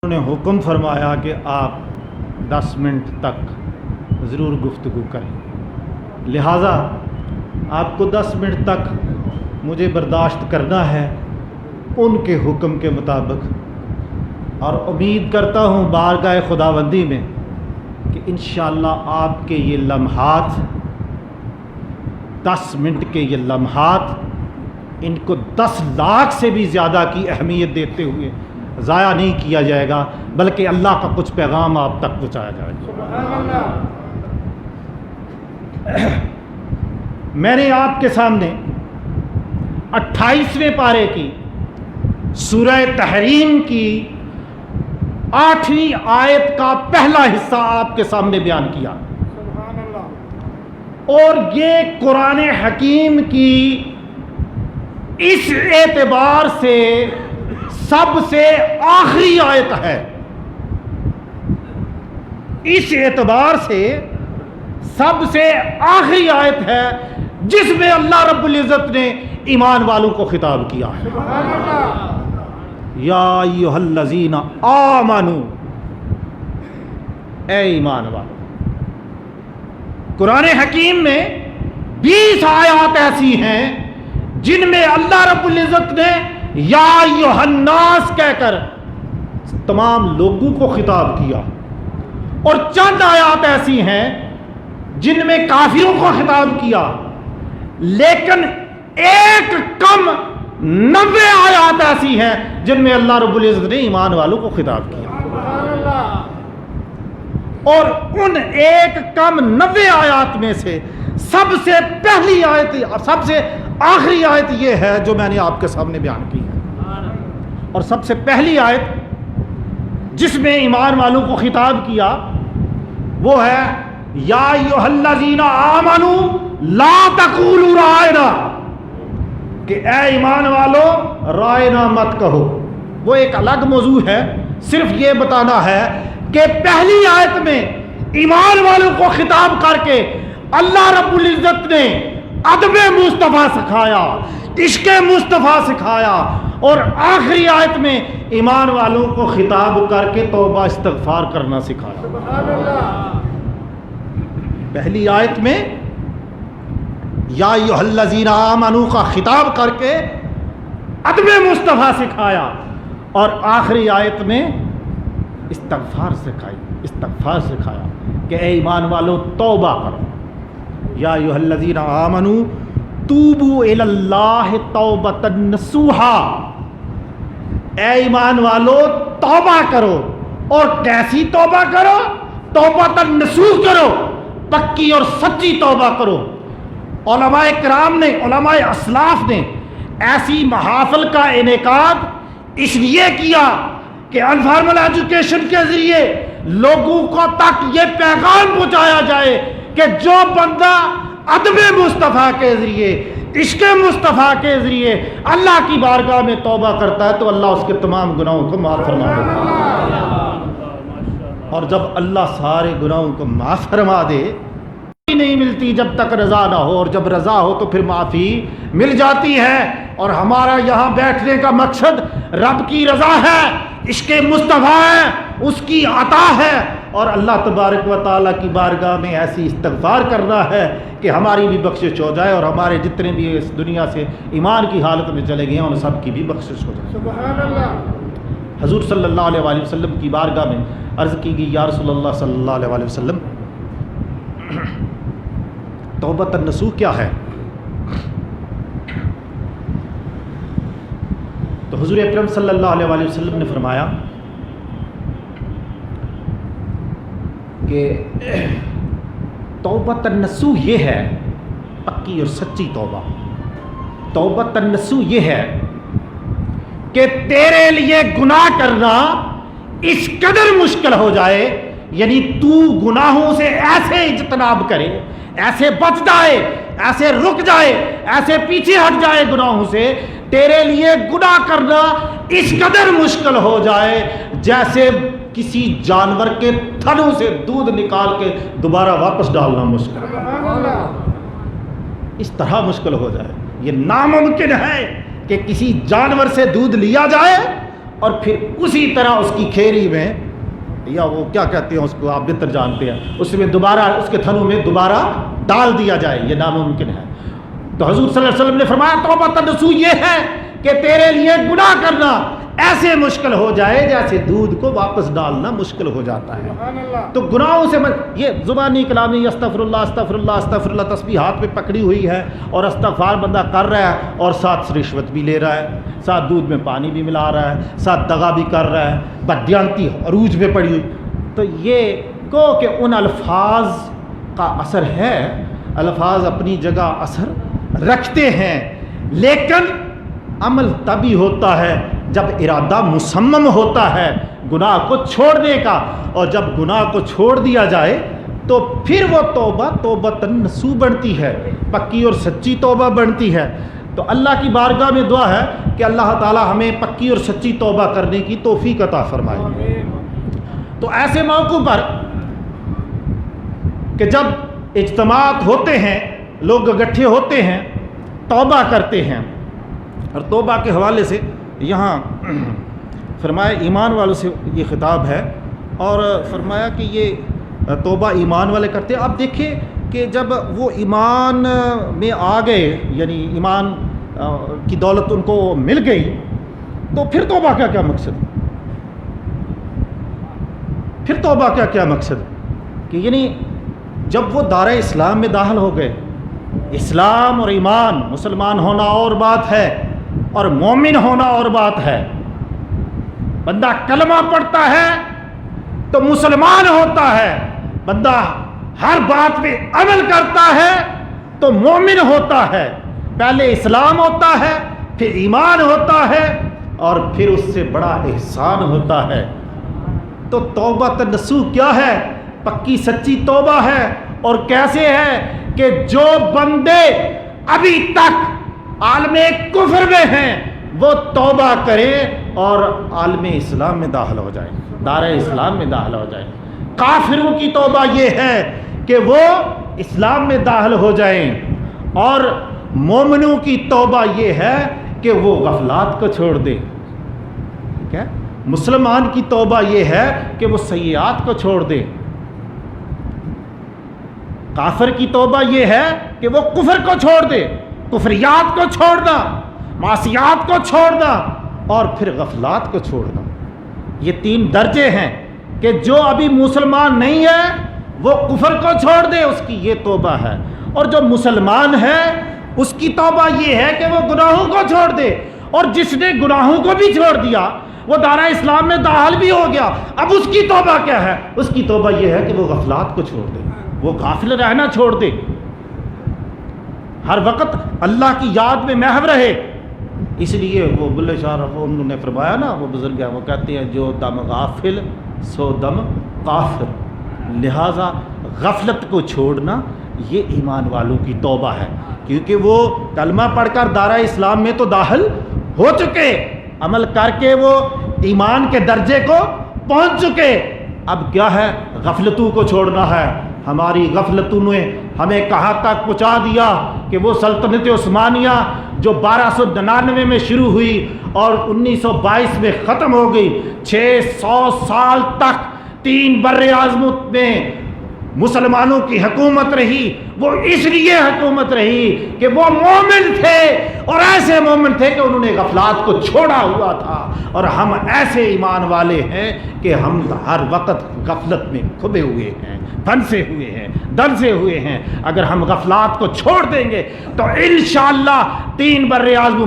انہوں نے حکم فرمایا کہ آپ 10 منٹ تک ضرور گفتگو کریں، لہٰذا آپ کو 10 منٹ تک مجھے برداشت کرنا ہے ان کے حکم کے مطابق، اور امید کرتا ہوں بارگاہ خداوندی میں کہ انشاءاللہ آپ کے یہ لمحات 10 منٹ کے یہ لمحات ان کو 10 لاکھ سے بھی زیادہ کی اہمیت دیتے ہوئے ضائع نہیں کیا جائے گا، بلکہ اللہ کا کچھ پیغام آپ تک پہنچایا جائے گا۔ میں نے آپ کے سامنے 28ویں پارے کی سورہ تحریم کی 8ویں آیت کا پہلا حصہ آپ کے سامنے بیان کیا، اور یہ قرآن حکیم کی اس اعتبار سے سب سے آخری آیت ہے، اس اعتبار سے سب سے آخری آیت ہے جس میں اللہ رب العزت نے ایمان والوں کو خطاب کیا ہے۔ یا ایھا الذین آمنوا، اے ایمان والو۔ قرآن حکیم میں 20 آیات ایسی ہیں جن میں اللہ رب العزت نے یا ایھا الناس کہہ کر تمام لوگوں کو خطاب کیا، اور چند آیات ایسی ہیں جن میں کافروں کو خطاب کیا، لیکن ایک کم 90 آیات ایسی ہیں جن میں اللہ رب العزت نے ایمان والوں کو خطاب کیا، اور ان ایک کم 90 آیات میں سے سب سے پہلی آیت، سب سے آخری آیت یہ ہے جو میں نے آپ کے سامنے بیان کی ہے، اور سب سے پہلی آیت جس میں ایمان والوں کو خطاب کیا وہ ہے یا ایھا الذین آمنوا لا تقولوا رائنا، کہ اے ایمان والو رائنا مت کہو۔ وہ ایک الگ موضوع ہے، صرف یہ بتانا ہے کہ پہلی آیت میں ایمان والوں کو خطاب کر کے اللہ رب العزت نے ادب مصطفیٰ سکھایا، عشق مصطفیٰ سکھایا، اور آخری آیت میں ایمان والوں کو خطاب کر کے توبہ استغفار کرنا سکھایا۔ پہلی آیت میں یا ایھا الذین آمنوا کا خطاب کر کے ادب مصطفیٰ سکھایا، اور آخری آیت میں استغفار سکھایا کہ اے ایمان والو توبہ کرو۔ یا ایھا الذین آمنوا توبوا الی اللہ توبۃ نصوحا، اے ایمان والو توبہ کرو، اور کیسی توبہ کرو؟ توبۃ نصوح کرو، پکی اور سچی توبہ کرو۔ علماء کرام نے، علماء اسلاف نے ایسی محافل کا انعقاد اس لیے کیا کہ انفارمل ایجوکیشن کے ذریعے لوگوں کو تک یہ پیغام پہنچایا جائے کہ جو بندہ ادب مصطفیٰ کے ذریعے، عشق مصطفیٰ کے ذریعے اللہ کی بارگاہ میں توبہ کرتا ہے تو اللہ اس کے تمام گناہوں کو معاف فرما دیتا ہے، اور جب اللہ سارے گناہوں کو معاف فرما دے نہیں ملتی جب تک رضا نہ ہو، اور جب رضا ہو تو پھر معافی مل جاتی ہے۔ اور ہمارا یہاں بیٹھنے کا مقصد رب کی رضا ہے، عشق مصطفیٰ ہے، اس کی عطا ہے، اور اللہ تبارک و تعالیٰ کی بارگاہ میں ایسی استغفار کرنا ہے کہ ہماری بھی بخشش ہو جائے، اور ہمارے جتنے بھی اس دنیا سے ایمان کی حالت میں چلے گئے ہیں ان سب کی بھی بخشش ہو جائے۔ سبحان اللہ۔ حضور صلی اللہ علیہ وآلہ وسلم کی بارگاہ میں عرض کی گئی، یا رسول اللہ صلی اللہ علیہ وآلہ وسلم توبۃ النصوح کیا ہے؟ تو حضور اکرم صلی اللہ علیہ وآلہ وسلم نے فرمایا کہ توبۃ النصوح یہ ہے، پکی اور سچی توبہ، توبۃ النصوح یہ ہے کہ تیرے لیے گناہ کرنا اس قدر مشکل ہو جائے، یعنی تو گناہوں سے ایسے اجتناب کرے، ایسے بچ جائے، ایسے رک جائے، ایسے پیچھے ہٹ جائے گناہوں سے، تیرے لیے گناہ کرنا اس قدر مشکل ہو جائے جیسے کسی جانور کے تھنوں سے دودھ نکال کے دوبارہ واپس ڈالنا مشکل، اس طرح مشکل ہو جائے۔ یہ ناممکن ہے کہ کسی جانور سے دودھ لیا جائے اور پھر اسی طرح اس کی کھیری میں یا وہ کیا کہتے ہیں اس کو آپ بہتر جانتے ہیں، اس میں دوبارہ اس کے تھنوں میں دوبارہ ڈال دیا جائے، یہ ناممکن ہے۔ تو حضور صلی اللہ علیہ وسلم نے فرمایا توبہ تنسو یہ ہے کہ تیرے لیے گناہ کرنا ایسے مشکل ہو جائے جیسے دودھ کو واپس ڈالنا مشکل ہو جاتا ہے۔ تو گناہوں سے یہ زبانی کلامی استغفر اللہ استغفر اللہ استغفر اللہ تسبیح ہاتھ میں پکڑی ہوئی ہے اور استغفار بندہ کر رہا ہے اور ساتھ رشوت بھی لے رہا ہے، ساتھ دودھ میں پانی بھی ملا رہا ہے، ساتھ دغا بھی کر رہا ہے، بددیانتی عروج پہ پڑی ہوئی، تو یہ کو کہ ان الفاظ کا اثر ہے، الفاظ اپنی جگہ اثر رکھتے ہیں، لیکن عمل تبھی ہوتا ہے جب ارادہ مصمم ہوتا ہے گناہ کو چھوڑنے کا، اور جب گناہ کو چھوڑ دیا جائے تو پھر وہ توبہ توبۃ نصوح بنتی ہے، پکی اور سچی توبہ بنتی ہے۔ تو اللہ کی بارگاہ میں دعا ہے کہ اللہ تعالی ہمیں پکی اور سچی توبہ کرنے کی توفیق عطا فرمائے۔ تو ایسے موقعوں پر کہ جب اجتماعات ہوتے ہیں، لوگ اکٹھے ہوتے ہیں، توبہ کرتے ہیں، اور توبہ کے حوالے سے یہاں فرمایا ایمان والوں سے یہ خطاب ہے، اور فرمایا کہ یہ توبہ ایمان والے کرتے ہیں۔ آپ دیکھیں کہ جب وہ ایمان میں آ گئے، یعنی ایمان کی دولت ان کو مل گئی، تو پھر توبہ کا کیا مقصد؟ پھر توبہ کا کیا مقصد؟ کہ یعنی جب وہ دارِ اسلام میں داخل ہو گئے، اسلام اور ایمان، مسلمان ہونا اور بات ہے اور مومن ہونا اور بات ہے۔ بندہ کلمہ پڑھتا ہے تو مسلمان ہوتا ہے، بندہ ہر بات پہ عمل کرتا ہے تو مومن ہوتا ہے۔ پہلے اسلام ہوتا ہے، پھر ایمان ہوتا ہے، اور پھر اس سے بڑا احسان ہوتا ہے۔ تو توبہ نصوح کیا ہے؟ پکی سچی توبہ ہے۔ اور کیسے ہے کہ جو بندے ابھی تک عالم کفر میں ہیں وہ توبہ کریں اور عالم اسلام میں داخل ہو جائیں، دار اسلام میں داخل ہو جائیں۔ کافروں کی توبہ یہ ہے کہ وہ اسلام میں داخل ہو جائیں، اور مومنوں کی توبہ یہ ہے کہ وہ غفلات کو چھوڑ دیں۔ کیا؟ مسلمان کی توبہ یہ ہے کہ وہ سیئات کو چھوڑ دیں۔ کافر کی توبہ یہ ہے کہ وہ کفر کو چھوڑ دے، کفریات کو چھوڑنا، معصیات کو چھوڑنا، اور پھر غفلات کو چھوڑنا۔ یہ تین درجے ہیں کہ جو ابھی مسلمان نہیں ہے وہ کفر کو چھوڑ دے، اس کی یہ توبہ ہے، اور جو مسلمان ہے اس کی توبہ یہ ہے کہ وہ گناہوں کو چھوڑ دے، اور جس نے گناہوں کو بھی چھوڑ دیا وہ دارہ اسلام میں داخل بھی ہو گیا، اب اس کی توبہ کیا ہے؟ اس کی توبہ یہ ہے کہ وہ غفلات کو چھوڑ دے، وہ غافل رہنا چھوڑ دے، ہر وقت اللہ کی یاد میں محو رہے۔ اس لیے وہ بلے شاہ انہوں نے فرمایا نا، وہ بزرگ ہیں، وہ کہتے ہیں جو دم غافل سو دم کافر، لہٰذا غفلت کو چھوڑنا یہ ایمان والوں کی توبہ ہے، کیونکہ وہ کلمہ پڑھ کر دارہ اسلام میں تو داخل ہو چکے، عمل کر کے وہ ایمان کے درجے کو پہنچ چکے، اب کیا ہے؟ غفلتوں کو چھوڑنا ہے۔ ہماری غفلتوں نے ہمیں کہاں تک پہنچا دیا کہ وہ سلطنت عثمانیہ جو 1299 میں شروع ہوئی اور 1922 میں ختم ہو گئی، 600 سال تک 3 بر اعظموں میں مسلمانوں کی حکومت رہی۔ وہ اس لیے حکومت رہی کہ وہ مومن تھے، اور ایسے مومن تھے کہ انہوں نے غفلات کو چھوڑا ہوا تھا، اور ہم ایسے ایمان والے ہیں کہ ہم ہر وقت غفلت میں کھبے ہوئے ہیں، پھنسے ہوئے ہیں، دنسے ہوئے ہیں۔ اگر ہم غفلات کو چھوڑ دیں گے تو انشاءاللہ 3 بر اعظموں